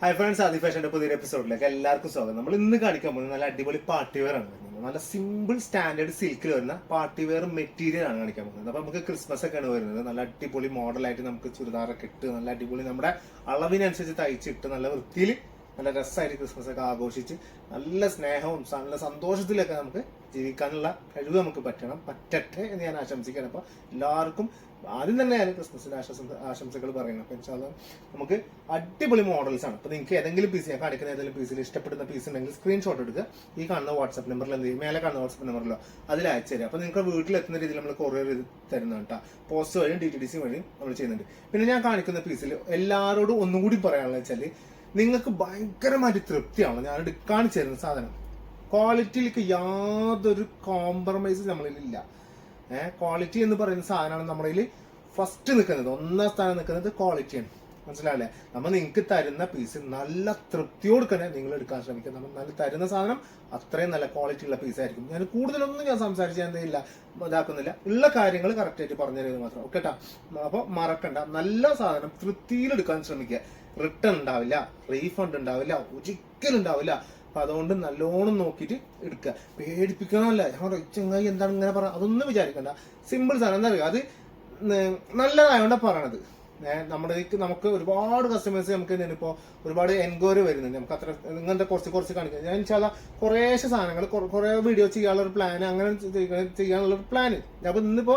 Hi friends, ആദി ഫാഷന്റെ പുതിയൊരു എപ്പിസോഡിലേക്ക് എല്ലാവർക്കും സ്വാഗതം. നമ്മൾ ഇന്ന് കാണിക്കാൻ പോകുന്നത് നല്ല അടിപൊളി പാർട്ടി വെയർ ആണ് വരുന്നത്. നല്ല സിമ്പിൾ സ്റ്റാൻഡേർഡ് സിൽക്കിൽ വരുന്ന പാർട്ടി വെയർ മെറ്റീരിയൽ ആണ് കാണിക്കാൻ പോകുന്നത്. അപ്പൊ നമുക്ക് ക്രിസ്മസ് ഒക്കെയാണ് വരുന്നത്. നല്ല അടിപൊളി മോഡലായിട്ട് നമുക്ക് ചുരിദാറൊക്കെ ഇട്ട് നല്ല അടിപൊളി നമ്മുടെ അളവിനനുസരിച്ച് തയ്ച്ചിട്ട് നല്ല വൃത്തിയിൽ നല്ല രസമായിട്ട് ക്രിസ്മസ് ഒക്കെ ആഘോഷിച്ച് നല്ല സ്നേഹവും നല്ല സന്തോഷത്തിലൊക്കെ നമുക്ക് ജീവിക്കാനുള്ള കഴിവ് നമുക്ക് പറ്റട്ടെ എന്ന് ഞാൻ ആശംസിക്കുകയാണ്. അപ്പൊ എല്ലാവർക്കും ആദ്യം തന്നെ ഞാൻ ക്രിസ്മസിന്റെ ആശംസകൾ പറയണം. അപ്പൊ ഇൻഷാല്ലാ നമുക്ക് അടിപൊളി മോഡൽസ് ആണ്. അപ്പൊ നിങ്ങൾക്ക് ഏതെങ്കിലും പീസ്, ഞാൻ കാണിക്കുന്ന ഏതെങ്കിലും പീസിൽ ഇഷ്ടപ്പെടുന്ന പീസ് ഉണ്ടെങ്കിൽ സ്ക്രീൻഷോട്ട് എടുക്കുക. ഈ കാണുന്ന വാട്സ്ആപ്പ് നമ്പറിൽ എന്ത് ചെയ്യും, മേലെ കാണുന്ന വാട്സ്ആപ്പ് നമ്പറിലോ അതിൽ അയച്ചു തരാം. അപ്പൊ നിങ്ങൾക്ക് വീട്ടിലെത്തുന്ന രീതിയിൽ നമ്മൾ കൊറിയർ തരുന്നുണ്ട് കേട്ടോ. പോസ്റ്റ് വഴിയും DTDC വഴിയും നമ്മൾ ചെയ്യുന്നുണ്ട്. പിന്നെ ഞാൻ കാണിക്കുന്ന പീസിൽ എല്ലാവരോടും ഒന്നും കൂടി പറയാനുള്ള വെച്ചാൽ നിങ്ങൾക്ക് ഭയങ്കരമായിട്ട് തൃപ്തിയാണ് ഞാൻ കാണിച്ചു തരുന്ന സാധനം. ക്വാളിറ്റിയിലേക്ക് യാതൊരു കോംപ്രമൈസ് നമ്മളിലില്ല. ക്വാളിറ്റി എന്ന് പറയുന്ന സാധനമാണ് നമ്മുടെ ഫസ്റ്റ് നിൽക്കുന്നത്, ഒന്നാം സ്ഥാനം നിൽക്കുന്നത് ക്വാളിറ്റിയാണ്. മനസ്സിലാവില്ലേ? നമ്മൾ നിങ്ങൾക്ക് തരുന്ന പീസ് നല്ല തൃപ്തിയോട് തന്നെ നിങ്ങൾ എടുക്കാൻ ശ്രമിക്കുക. നമ്മൾ നല്ല തരുന്ന സാധനം അത്രയും നല്ല ക്വാളിറ്റി ഉള്ള പീസായിരിക്കും. ഞാൻ കൂടുതലൊന്നും ഞാൻ സംസാരിച്ചാൽ എന്തെയില്ല, ഇതാക്കുന്നില്ല, ഉള്ള കാര്യങ്ങൾ കറക്റ്റായിട്ട് പറഞ്ഞു തരുന്നത് മാത്രം. ഓക്കെ ട്ടാ. അപ്പോൾ മറക്കണ്ട, നല്ല സാധനം തൃപ്തിയിലെടുക്കാൻ ശ്രമിക്കുക. റിട്ടേൺ ഉണ്ടാവില്ല, റീഫണ്ട് ഉണ്ടാവില്ല, ഒരിക്കലും ഉണ്ടാവില്ല. അപ്പൊ അതുകൊണ്ട് നല്ലോണം നോക്കിയിട്ട് എടുക്കുക. പേടിപ്പിക്കണമല്ല, ചങ്ങായി എന്താണ് ഇങ്ങനെ പറ, അതൊന്നും വിചാരിക്കണ്ട. സിമ്പിൾ സാധനം എന്താ പറയുക, അത് നല്ലതായോണ്ടാ പറയണത്. നമുക്ക് ഒരുപാട് കസ്റ്റമേഴ്സ് നമുക്ക് ഇപ്പോ ഒരുപാട് എൻക്വയറി വരുന്നുണ്ട്. നമുക്ക് അത്ര ഇങ്ങനത്തെ കുറച്ച് കാണിക്കാം. ഞാൻ വെച്ചാൽ കുറേശ്ശെ സാധനങ്ങൾ കുറെ വീഡിയോ ചെയ്യാനുള്ള ഒരു പ്ലാൻ, അങ്ങനെ ചെയ്യാനുള്ള ഒരു പ്ലാന്. അപ്പൊ ഇന്നിപ്പോ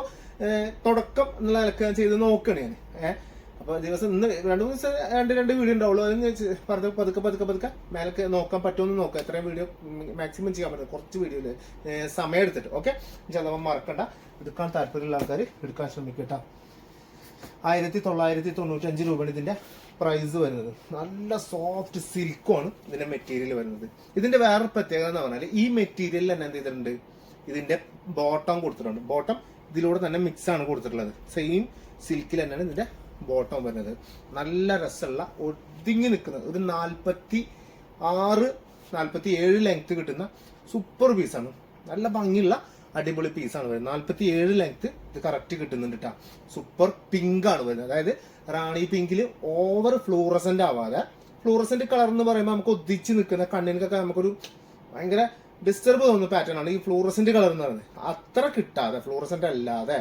തുടക്കം എന്നുള്ള നിലക്ക് ഞാൻ ചെയ്ത് നോക്കണേ ഞാൻ. അപ്പൊ ദിവസം ഇന്ന് രണ്ട് വീഡിയോ ഉണ്ടാവുള്ളൂ. അതിന് പതുക്കെ മേലൊക്കെ നോക്കാൻ പറ്റുമെന്ന് നോക്കാം. എത്രയും വീഡിയോ മാക്സിമം ചെയ്യാൻ പറ്റും, കുറച്ച് വീഡിയോയില് സമയം എടുത്തിട്ട്. ഓക്കെ, ചിലപ്പോൾ മറക്കണ്ട. എടുക്കാൻ താല്പര്യമുള്ള ആൾക്കാർ എടുക്കാൻ ശ്രമിക്കട്ടോ. 1995 രൂപയാണ് ഇതിന്റെ പ്രൈസ് വരുന്നത്. നല്ല സോഫ്റ്റ് സിൽക്കുമാണ് ഇതിന്റെ മെറ്റീരിയൽ വരുന്നത്. ഇതിന്റെ വേറെ പ്രത്യേകത എന്ന് പറഞ്ഞാൽ ഈ മെറ്റീരിയലിൽ തന്നെ എന്ത് ചെയ്തിട്ടുണ്ട്, ഇതിന്റെ ബോട്ടം കൊടുത്തിട്ടുണ്ട്. ബോട്ടം ഇതിലൂടെ തന്നെ മിക്സ് ആണ് കൊടുത്തിട്ടുള്ളത്. സെയിം സിൽക്കിൽ തന്നെയാണ് ഇതിന്റെ ബോട്ടം വരുന്നത്. നല്ല രസമുള്ള ഒതുങ്ങി നിൽക്കുന്നത് ഒരു 46-47 ലെങ്ത് കിട്ടുന്ന സൂപ്പർ പീസാണ്. നല്ല ഭംഗിയുള്ള അടിപൊളി പീസാണ് വരുന്നത്. 47 ലെങ്ത് ഇത് കറക്റ്റ് കിട്ടുന്നുണ്ട് കേട്ടോ. സൂപ്പർ പിങ്ക് ആണ് വരുന്നത്. അതായത് റാണി പിങ്കിൽ ഓവർ ഫ്ലൂറസെന്റ് ആവാതെ, ഫ്ലൂറസെന്റ് കളർ എന്ന് പറയുമ്പോൾ നമുക്ക് ഒതിച്ച് നിൽക്കുന്ന കണ്ണിനൊക്കെ നമുക്കൊരു ഭയങ്കര ഡിസ്റ്റർബ് തോന്നുന്ന പാറ്റേൺ ആണ് ഈ ഫ്ലൂറസെന്റ് കളർ എന്ന് പറയുന്നത്. അത്ര കിട്ടാതെ, ഫ്ലൂറസെന്റ് അല്ലാതെ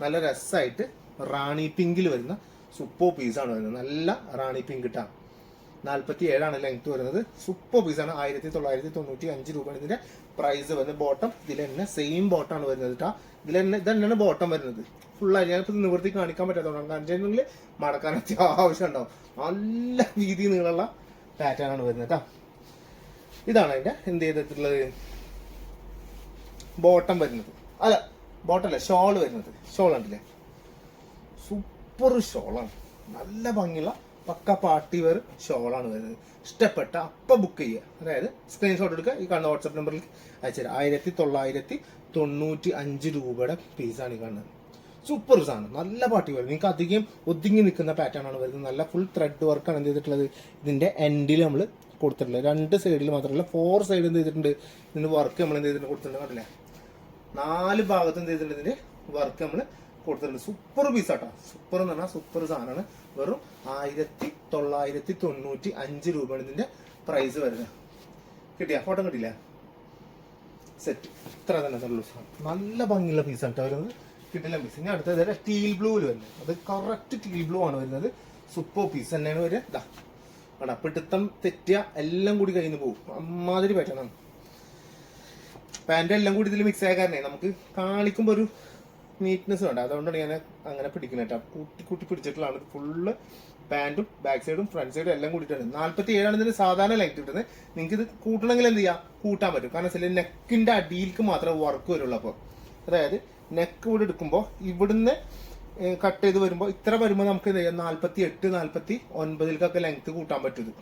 നല്ല രസമായിട്ട് റാണി പിങ്കിൽ വരുന്ന സൂപ്പർ പീസാണ് വരുന്നത്. നല്ല റാണി പിങ്ക് കിട്ടാം. 47 ലെങ്ത് വരുന്നത്. സൂപ്പർ പീസാണ്. 1995 രൂപയാണ് ഇതിന്റെ പ്രൈസ് വരുന്നത്. ബോട്ടം ഇതിൽ തന്നെ സെയിം ബോട്ടമാണ് വരുന്നത് കേട്ടോ. ഇതന്നെയാണ് ബോട്ടം വരുന്നത്. ഫുള്ളായി ഞാനിപ്പോ നിവൃത്തി കാണിക്കാൻ പറ്റാത്തതുകൊണ്ടാണ്. കാണിച്ചിട്ടുണ്ടെങ്കിൽ മടക്കാൻ അത്യാവശ്യം ഉണ്ടാവും. നല്ല വീതി നീളമുള്ള പാറ്റേൺ ആണ് വരുന്നത് കേട്ടോ. ഇതാണ് അതിന്റെ എന്ത് ചെയ്തിട്ടുള്ളത് ബോട്ടം വരുന്നത്. അല്ല, ബോട്ടല്ല, ഷോൾ വരുന്നത്. ഷോൾ ഉണ്ടല്ലേ, സൂപ്പർ ഷോളാണ്. നല്ല ഭംഗിയുള്ള പക്ക പാർട്ടി വെയർ ഷോളാണ് വരുന്നത്. ഇഷ്ടപ്പെട്ട അപ്പൊ ബുക്ക് ചെയ്യുക. അതായത് സ്ക്രീൻഷോട്ട് എടുക്കുക. ഈ കാണുന്ന വാട്സാപ്പ് നമ്പറിൽ അയച്ചുതരാം. 1995 രൂപയുടെ പീസാണ് ഈ കാണുന്നത്. സൂപ്പർ സാധനം, നല്ല പാർട്ടി വെയർ. നിങ്ങൾക്ക് അധികം ഒതുങ്ങി നിൽക്കുന്ന പാറ്റേൺ ആണ് വരുന്നത്. നല്ല ഫുൾ ത്രെഡ് വർക്കാണ് എന്ത് ചെയ്തിട്ടുള്ളത് ഇതിന്റെ എൻഡിൽ നമ്മൾ കൊടുത്തിട്ടുള്ളത്. 2 സൈഡിൽ മാത്രമല്ല 4 സൈഡ് എന്ത് ചെയ്തിട്ടുണ്ട് ഇതിന്റെ വർക്ക് നമ്മൾ എന്ത് ചെയ്തിട്ടുണ്ട് കൊടുത്തിട്ടുണ്ട്. കണ്ടില്ലേ, 4 ഭാഗത്ത് എന്ത് ചെയ്തിട്ടുണ്ട് ഇതിന്റെ വർക്ക് നമ്മൾ കൊടുത്തിട്ടുണ്ട്. സൂപ്പർ പീസാട്ടോ. സൂപ്പർ എന്ന് പറഞ്ഞാൽ സൂപ്പർ സാധനമാണ്. വെറും 1995 രൂപയാണ് ഇതിന്റെ പ്രൈസ് വരുന്നത്. കിട്ടിയ ഫോട്ടോ കിട്ടില്ല, സെറ്റ് ഇത്ര തന്നെ ഉള്ളൂ. നല്ല ഭംഗിയുള്ള പീസാണ് കേട്ടോ വരുന്നത്. കിട്ടില്ല പീസ്. ഇനി അടുത്തത് ടീൽ ബ്ലൂവിൽ വരുന്നത്. അത് കറക്റ്റ് ടീൽ ബ്ലൂ ആണ് വരുന്നത്. സൂപ്പർ പീസ് തന്നെയാണ് വരിക. ഇതാ വേണം, പിടുത്തം തെറ്റിയ എല്ലാം കൂടി കഴിഞ്ഞ് പോകും. അമ്മാതിരി പറ്റണം. പാൻറ് എല്ലാം കൂടി ഇതിൽ മിക്സ് ആയ കാരണേ നമുക്ക് കാണിക്കുമ്പോൾ ഒരു നീറ്റ്നെസ് വേണ്ട. അതുകൊണ്ടാണ് ഞാൻ അങ്ങനെ പിടിക്കുന്നത് കേട്ടോ. കൂട്ടി പിടിച്ചിട്ടുള്ളതാണ്. ഫുള്ള് പാൻറ്റും ബാക്ക് സൈഡും ഫ്രണ്ട് സൈഡും എല്ലാം കൂടിയിട്ടാണ്. 47 ഇതിന് സാധാരണ ലെങ്ത് കിട്ടുന്നത്. നിങ്ങൾക്ക് ഇത് കൂട്ടണമെങ്കിൽ എന്ത് ചെയ്യാം, കൂട്ടാൻ പറ്റും. കാരണം വെച്ചാൽ നെക്കിന്റെ അടിയിലേക്ക് മാത്രമേ വർക്ക് വരുള്ളൂ. അപ്പോൾ അതായത് നെക്ക് ഇവിടെ എടുക്കുമ്പോൾ ഇവിടുന്ന് കട്ട് ചെയ്ത് വരുമ്പോൾ ഇത്ര വരുമ്പോൾ നമുക്ക് എന്ത് ചെയ്യാം, 48-49 ലെങ്ത് കൂട്ടാൻ പറ്റും. ഇത്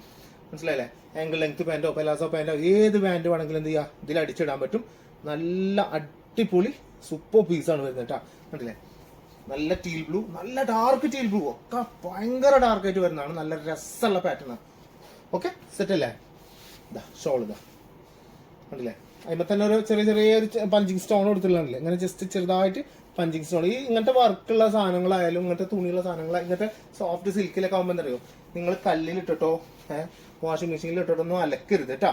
മനസ്സിലായില്ലേ? ആംഗിൾ ലെങ്ത് പാൻറ്റോ പെലാസോ പാൻറ്റോ ഏത് പാൻറ് വേണമെങ്കിലും എന്ത് ചെയ്യാം, ഇതിൽ അടിച്ചിടാൻ പറ്റും. നല്ല അടിപൊളി സൂപ്പർ പീസാണ് വരുന്നത് കേട്ടോ. കണ്ടില്ലേ, നല്ല ടീൽ ബ്ലൂ, നല്ല ഡാർക്ക് ടീൽ ബ്ലൂ ഒക്കെ ഭയങ്കര ഡാർക്കായിട്ട് വരുന്നതാണ്. നല്ല രസമുള്ള പാറ്റേൺ ആണ്. ഓക്കെ, സെറ്റ് അല്ലേ? ഇതാ ഷോൾ ഇതാ കണ്ടില്ലേ. അതിൽ തന്നെ ഒരു ചെറിയൊരു പഞ്ചിങ് സ്റ്റോൺ കൊടുത്തിട്ടുള്ളതല്ലേ, ഇങ്ങനെ ജസ്റ്റ് ചെറുതായിട്ട് പഞ്ചിങ് സ്റ്റോൺ. ഈ ഇങ്ങനത്തെ വർക്കുള്ള സാധനങ്ങളായാലും ഇങ്ങനത്തെ തുണിയുള്ള സാധനങ്ങൾ, ഇങ്ങനത്തെ സോഫ്റ്റ് സിൽക്കിലൊക്കെ ആകുമ്പോൾ എന്താ അറിയോ, നിങ്ങൾ കല്ലിലിട്ടോ വാഷിംഗ് മെഷീനിൽ ഇട്ടിട്ടൊന്നും അലക്കരുത് കേട്ടോ.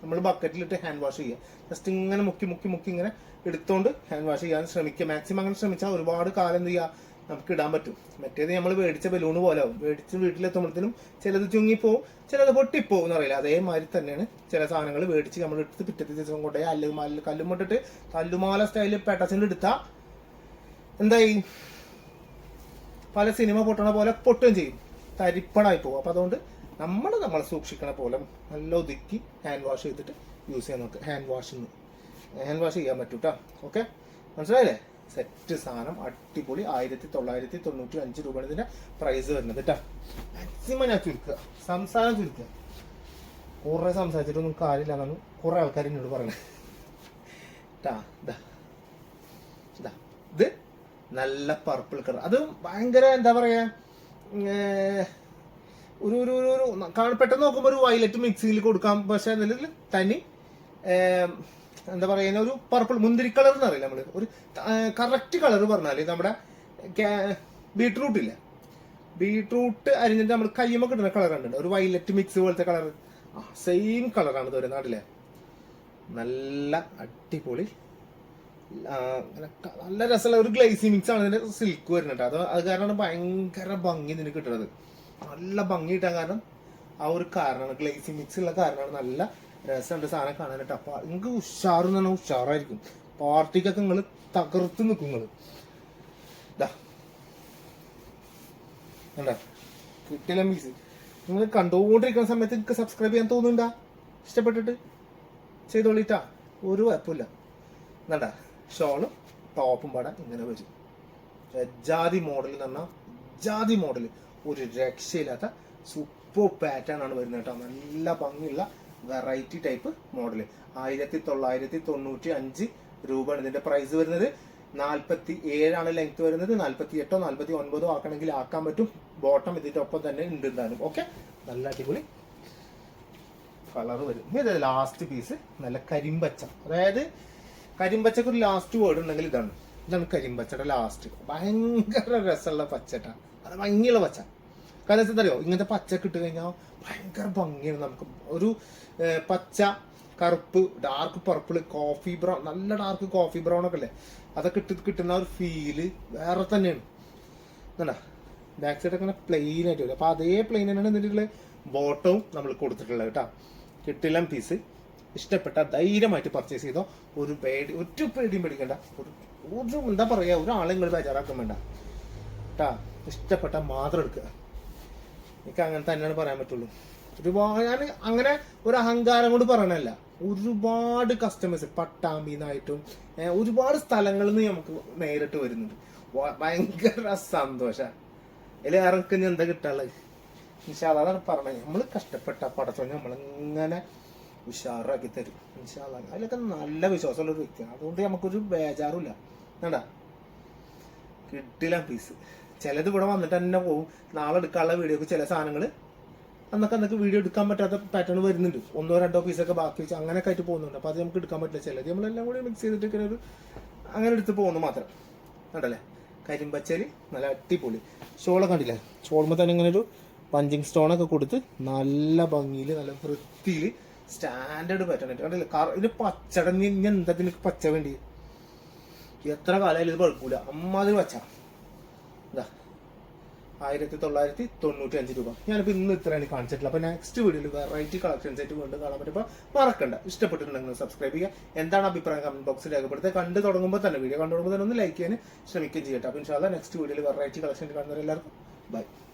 നമ്മൾ ബക്കറ്റിലിട്ട് ഹാൻഡ് വാഷ് ചെയ്യുക. ജസ്റ്റ് ഇങ്ങനെ മുക്കി മുക്കി മുക്കി ഇങ്ങനെ എടുത്തോണ്ട് ഹാൻഡ് വാഷ് ചെയ്യാൻ ശ്രമിക്കുക. മാക്സിമം അങ്ങനെ ശ്രമിച്ചാൽ ഒരുപാട് കാലം എന്ത് ചെയ്യുക നമുക്ക് ഇടാൻ പറ്റും. മറ്റേത് നമ്മൾ മേടിച്ച ബലൂണ് പോലെ ആവും. മേടിച്ച് വീട്ടിലെത്തുമ്പോഴത്തേനും ചിലത് ചുങ്ങിപ്പോവും, ചിലത് പൊട്ടിപ്പോവും എന്നറിയില്ല. അതേമാതിരി തന്നെയാണ് ചില സാധനങ്ങൾ മേടിച്ച് നമ്മൾ എടുത്ത് പിറ്റത്തെ ദിവസം കൊണ്ടുപോയി കല്ലുമിട്ടിട്ട് കല്ലുമാല സ്റ്റൈലിൽ പെട്ടസിൽ എടുത്താൽ എന്തായി, പല സിനിമ പൊട്ടണ പോലെ പൊട്ടുകയും ചെയ്യും, തരിപ്പണായി പോകും. അപ്പം അതുകൊണ്ട് നമ്മളെ സൂക്ഷിക്കണ പോലെ നല്ല ഒതുക്കി ഹാൻഡ് വാഷ് ചെയ്തിട്ട് യൂസ് ചെയ്യാൻ നോക്കുക. ഹാൻഡ് വാഷ് ചെയ്യാൻ പറ്റും കേട്ടോ. ഓക്കെ, മനസ്സിലായില്ലേ? സെറ്റ് സാധനം അടിപൊളി. 1995 രൂപയാണ് ഇതിന്റെ പ്രൈസ് വരുന്നത് കേട്ടോ. മാക്സിമം ഞാൻ ചുരുക്കുക, സംസാരം ചുരുക്കുക. കുറെ സംസാരിച്ചിട്ടൊന്നും കാര്യമില്ല എന്നാണ് കുറെ ആൾക്കാർ എന്നോട് പറയണേ കേട്ടാ. ഇത് നല്ല പർപ്പിൾ കളർ, അത് ഭയങ്കര എന്താ പറയാ, ഒരു ഒരു ഒരു പെട്ടെന്ന് നോക്കുമ്പോൾ ഒരു വയലറ്റ് മിക്സിയിൽ കൊടുക്കാം. പക്ഷെ അതിൽ തനി എന്താ പറയുന്ന ഒരു പർപ്പിൾ മുന്തിരി കളർ എന്ന് അറിയില്ല നമ്മള്. ഒരു കറക്റ്റ് കളർ പറഞ്ഞാല് നമ്മുടെ ബീട്രൂട്ട് ഇല്ല, ബീട്രൂട്ട് അരിഞ്ഞിട്ട് നമ്മൾ കയ്യുമ്പോ കിട്ടുന്ന കളർ കണ്ടിട്ടുണ്ട്, ഒരു വയലറ്റ് മിക്സ് പോലത്തെ കളർ. സെയിം കളറാണ് ഇത് നാട്ടിലെ. നല്ല അടിപൊളി നല്ല രസമുള്ള ഒരു ഗ്ലേസി മിക്സ് ആണ് ഇതിന്റെ സിൽക്ക് വരുന്നുണ്ട്. അത് കാരണമാണ് ഭയങ്കര ഭംഗി ഇതിന് കിട്ടുന്നത്. നല്ല ഭംഗി കിട്ടാൻ കാരണം ആ ഒരു കാരണമാണ്, ഗ്ലേസി മിക്സ് ഉള്ള കാരണമാണ്. നല്ല രസമുണ്ട് സാധനം കാണാനായിട്ട്. അപ്പൊ നിങ്ങൾക്ക് ഉഷാറെന്ന് പറഞ്ഞാൽ ഉഷാറായിരിക്കും. പാർട്ടിക്കൊക്കെ നിങ്ങൾ തകർത്ത് നിൽക്കും. നിങ്ങൾ കിട്ടില്ല മീസ്. നിങ്ങൾ കണ്ടുകൊണ്ടിരിക്കുന്ന സമയത്ത് നിങ്ങൾക്ക് സബ്സ്ക്രൈബ് ചെയ്യാൻ തോന്നുന്നുണ്ടാ? ഇഷ്ടപ്പെട്ടിട്ട് ചെയ്തോളിട്ടാ, ഒരു കുഴപ്പമില്ല. എന്താ ഷോളും ടോപ്പും പാടാൻ ഇങ്ങനെ വരും. ജാതി മോഡൽ എന്ന് പറഞ്ഞാൽ ജാതി മോഡൽ, ഒരു രക്ഷയില്ലാത്ത സൂപ്പർ പാറ്റേൺ ആണ് വരുന്നത് കേട്ടോ. നല്ല ഭംഗിയുള്ള വെറൈറ്റി ടൈപ്പ് മോഡല്. 1995 രൂപയാണ് ഇതിന്റെ പ്രൈസ് വരുന്നത്. 47 ലെങ്ത് വരുന്നത്. 48 49 ആക്കണമെങ്കിൽ ആക്കാൻ പറ്റും. ബോട്ടം ഇതിന്റെ ഒപ്പം തന്നെ ഉണ്ട് എന്തായാലും. ഓക്കെ, നല്ല അടിപൊളി കളർ വരും. ഇത് ലാസ്റ്റ് പീസ് നല്ല കരിമ്പച്ച, അതായത് കരിമ്പച്ചക്ക് ഒരു ലാസ്റ്റ് വേർഡ് ഉണ്ടെങ്കിൽ ഇതാണ് കരിമ്പച്ചയുടെ ലാസ്റ്റ്. ഭയങ്കര രസമുള്ള പച്ചട്ടാ, അത് ഭംഗിയുള്ള പച്ച. കാരണം എന്താ അറിയോ, ഇങ്ങനത്തെ പച്ച ഇട്ട് കഴിഞ്ഞാൽ ഭയങ്കര ഭംഗിയാണ്. നമുക്ക് ഒരു പച്ച, കറുപ്പ്, ഡാർക്ക് പർപ്പിൾ, കോഫി ബ്രൗൺ, നല്ല ഡാർക്ക് കോഫി ബ്രൗൺ ഒക്കെ അല്ലേ, അതൊക്കെ കിട്ടുന്ന ഒരു ഫീല് വേറെ തന്നെയാണ്. എന്താ ബാക്ക് സൈഡ് ഒക്കെ പ്ലെയിൻ ആയിട്ട് വരും. അപ്പൊ അതേ പ്ലെയിൻ തന്നെയാണ് ഇതിന്റെ ബോട്ടവും നമ്മൾ കൊടുത്തിട്ടുള്ളത് കേട്ടോ. കിട്ടില്ല പീസ്. ഇഷ്ടപ്പെട്ട ധൈര്യമായിട്ട് പർച്ചേസ് ചെയ്തോ. ഒരു പേടിയും പേടിക്കണ്ട. ഒരു എന്താ പറയാ, ഒരാളെ നിങ്ങൾ ബേജാറാക്കാൻ വേണ്ട കേട്ടാ. ഇഷ്ടപ്പെട്ട മാത്രം എടുക്കുക. എനിക്ക് അങ്ങനെ തന്നെയാണ് പറയാൻ പറ്റുള്ളൂ. ഒരുപാട് ഞാൻ അങ്ങനെ ഒരു അഹങ്കാരം കൊണ്ട് പറയണല്ല. ഒരുപാട് കസ്റ്റമേഴ്സ് പട്ടാമ്പിന്നായിട്ടും ഒരുപാട് സ്ഥലങ്ങളിൽ നിന്ന് നമുക്ക് നേരിട്ട് വരുന്നുണ്ട്. ഭയങ്കര സന്തോഷ. അതിൽ ഇറക്കുന്ന എന്താ കിട്ടാനുള്ളത്? ഇൻഷാല്ലാ, അതാണ് പറഞ്ഞത്. നമ്മൾ കഷ്ടപ്പെട്ട പടച്ചോനെ നമ്മളിങ്ങനെ ഉഷാറാക്കി തരും ഇൻഷാല്ലാ. അതിലൊക്കെ നല്ല വിശ്വാസമുള്ള ഒരു വ്യക്തിയാണ്. അതുകൊണ്ട് നമുക്കൊരു ബേജാറുമില്ല. എന്താ കിട്ടില്ല പീസ്. ചിലത് ഇവിടെ വന്നിട്ട് തന്നെ പോകും. നാളെ എടുക്കാനുള്ള വീഡിയോക്ക് ചില സാധനങ്ങൾ അന്നൊക്കെ വീഡിയോ എടുക്കാൻ പറ്റാത്ത പാറ്റേൺ വരുന്നുണ്ട്. 1-2 പീസൊക്കെ ബാക്കി വെച്ച് അങ്ങനെയൊക്കെ ആയിട്ട് പോകുന്നുണ്ട്. അപ്പോൾ അത് നമുക്ക് എടുക്കാൻ പറ്റില്ല. ചിലത് നമ്മളെല്ലാം കൂടി മിക്സ് ചെയ്തിട്ട് ഇങ്ങനെ അങ്ങനെ എടുത്ത് പോകുന്നു മാത്രം. കണ്ടല്ലേ, കരിമ്പച്ചേരി നല്ല അടിപൊളി. ഷോളൊക്കെ കണ്ടില്ലേ, ഷോളുമ്പോൾ തന്നെ ഇങ്ങനെ ഒരു പഞ്ചിങ് സ്റ്റോണൊക്കെ കൊടുത്ത് നല്ല ഭംഗിയിൽ നല്ല വൃത്തിയിൽ സ്റ്റാൻഡേർഡ് പാറ്റേൺ ആയിട്ട് കണ്ടില്ലേ. ഇതിന് പച്ചടങ്ങി ഇനി എന്താ ഇതിന് പച്ച വേണ്ടി? എത്ര കാലമായാലും ഇത് കുഴപ്പമില്ല. അമ്മാതിരി പച്ച. എന്താ 1995 രൂപ. ഞാനിപ്പോൾ ഇന്ന് ഇത്രയാണ് കാണിച്ചിട്ടില്ല. അപ്പോൾ നെക്സ്റ്റ് വീഡിയോയിൽ വെറൈറ്റി കളക്ഷൻസ് ആയിട്ട് വീണ്ടും കാണാൻ പറ്റുമ്പോൾ മറക്കണ്ട. ഇഷ്ടപ്പെട്ടിട്ടുണ്ടെങ്കിൽ സബ്സ്ക്രൈബ് ചെയ്യുക. എന്താണ് അഭിപ്രായം കമന്റ് ബോക്സിൽ രേഖപ്പെടുത്തുക. കണ്ടു തുടങ്ങുമ്പോൾ തന്നെ വീഡിയോ കണ്ടു തുടങ്ങുമ്പോൾ തന്നെ ഒന്ന് ലൈക്ക് ചെയ്യാൻ ശ്രമിക്കുകയും ചെയ്യട്ടെ. അപ്പോൾ ഇൻഷാല്ലാ നെക്സ്റ്റ് വീഡിയോയിൽ വെറൈറ്റി കളക്ഷൻ കാണുന്നവരെല്ലാവർക്കും ബൈ.